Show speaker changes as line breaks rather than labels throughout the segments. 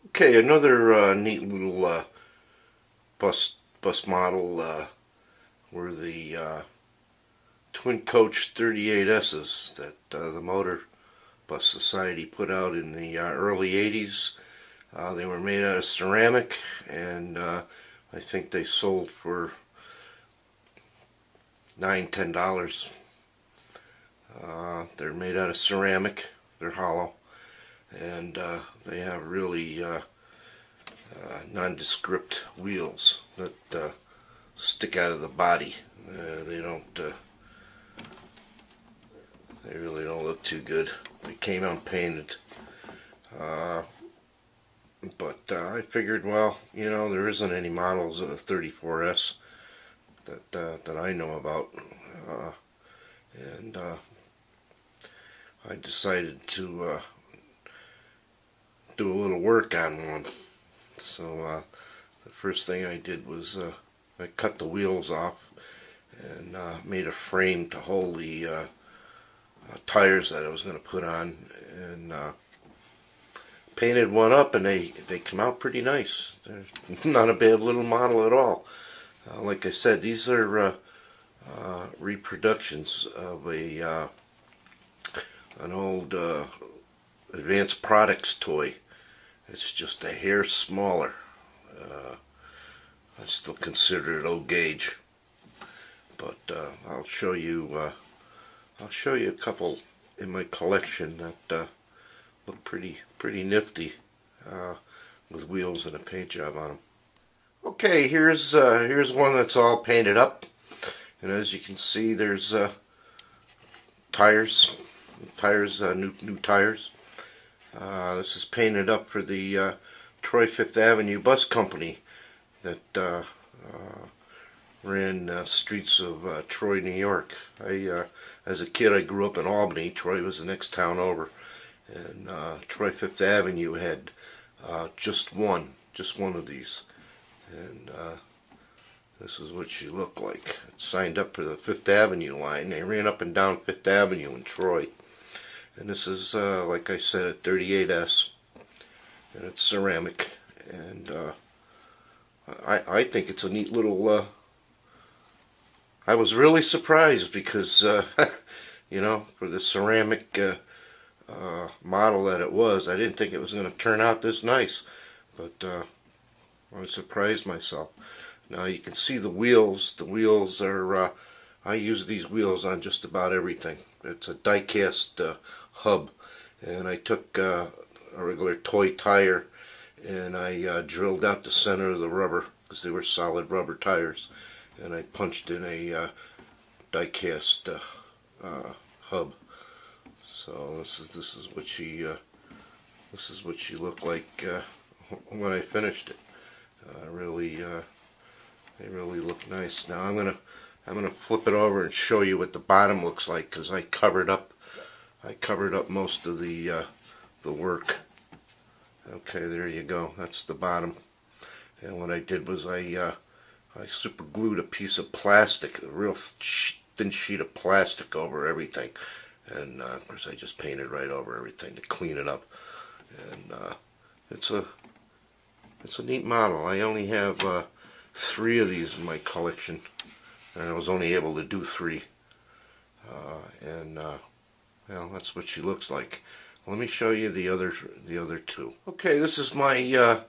Okay, another neat little bus model were the twin coach 38S's that the Motor Bus Society put out in the early 80s. They were made out of ceramic, and I think they sold for $9–10. They're made out of ceramic. They're hollow, and they have really nondescript wheels that stick out of the body. They don't. They really don't look too good. They came unpainted. But I figured, well, there isn't any models of a 34S that I know about, and I decided to do a little work on one. So the first thing I did was I cut the wheels off and made a frame to hold the tires that I was going to put on, and painted one up, and they come out pretty nice. They're not a bad little model at all. Like I said, these are reproductions of an old Advanced Products toy. It's just a hair smaller. I still consider it old gauge, but I'll show you a couple in my collection that look pretty nifty with wheels and a paint job on them. Okay, here's one that's all painted up, and as you can see, there's tires, new tires. This is painted up for the Troy Fifth Avenue Bus Company that ran streets of Troy, New York. As a kid, I grew up in Albany. Troy was the next town over, and Troy Fifth Avenue had just one of these, and this is what she looked like. It signed up for the Fifth Avenue line. They ran up and down Fifth Avenue in Troy, and this is like I said, a 38S, and it's ceramic, and I think it's a neat little. I was really surprised because for the ceramic model that it was, I didn't think it was going to turn out this nice, but I surprised myself. Now you can see the wheels. The wheels are, I use these wheels on just about everything. It's a die-cast hub, and I took a regular toy tire and I drilled out the center of the rubber because they were solid rubber tires, and I punched in a die-cast hub. So this is what she looked like when I finished it. They really look nice. Now I'm gonna flip it over and show you what the bottom looks like, because I covered up most of the work. Okay, there you go. That's the bottom. And what I did was I super glued a piece of plastic, a real thin sheet of plastic over everything, and of course I just painted right over everything to clean it up. And it's a neat model. I only have 3 of these in my collection, and I was only able to do 3. Well, that's what she looks like. Let me show you the other 2. Okay, this is my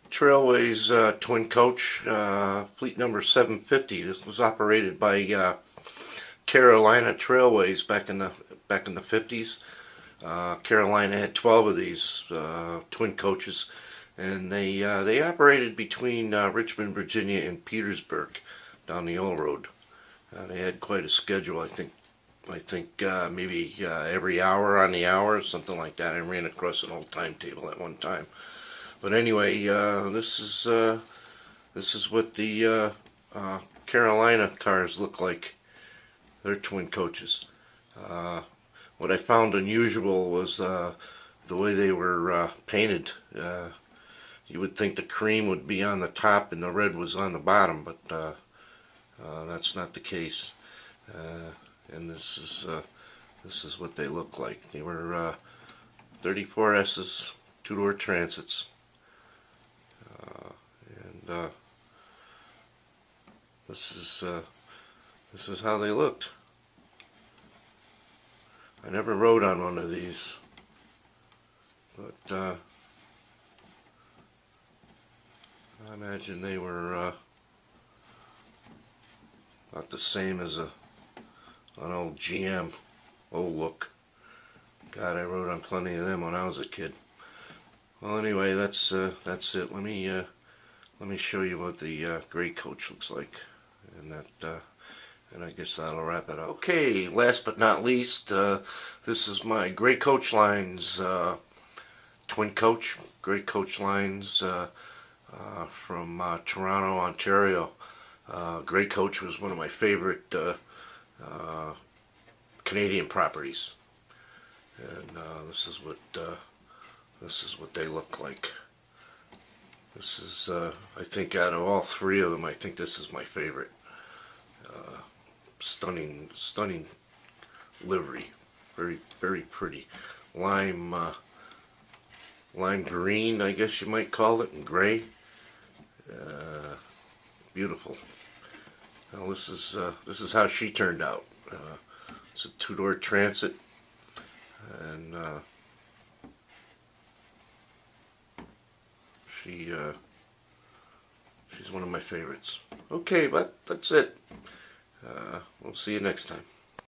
Trailways twin coach, fleet number 750. This was operated by Carolina Trailways back in the 50s. Carolina had 12 of these twin coaches, and they operated between Richmond, Virginia, and Petersburg down the old road. They had quite a schedule. I think maybe every hour on the hour, something like that. I ran across an old timetable at one time. But anyway, this is what the Carolina cars look like. They're twin coaches. What I found unusual was the way they were painted. You would think the cream would be on the top and the red was on the bottom, but that's not the case. And this is what they look like. They were 34S's, 2-door transits. this is how they looked. I never rode on one of these, but I imagine they were about the same as an old GM, old look. God, I rode on plenty of them when I was a kid. Well, anyway, that's it. Let me show you what the gray coach looks like, and I guess that'll wrap it up. Okay, last but not least, this is my gray coach lines, twin coach, gray coach lines from Toronto, Ontario. Gray coach was one of my favorite Canadian properties, and this is what they look like. This is, I think, out of all three of them, I think this is my favorite. Stunning livery, very pretty. Lime green, I guess you might call it, and gray. Beautiful. Now this is how she turned out. It's a two-door Transit, and she's one of my favorites. Okay, but that's it. We'll see you next time.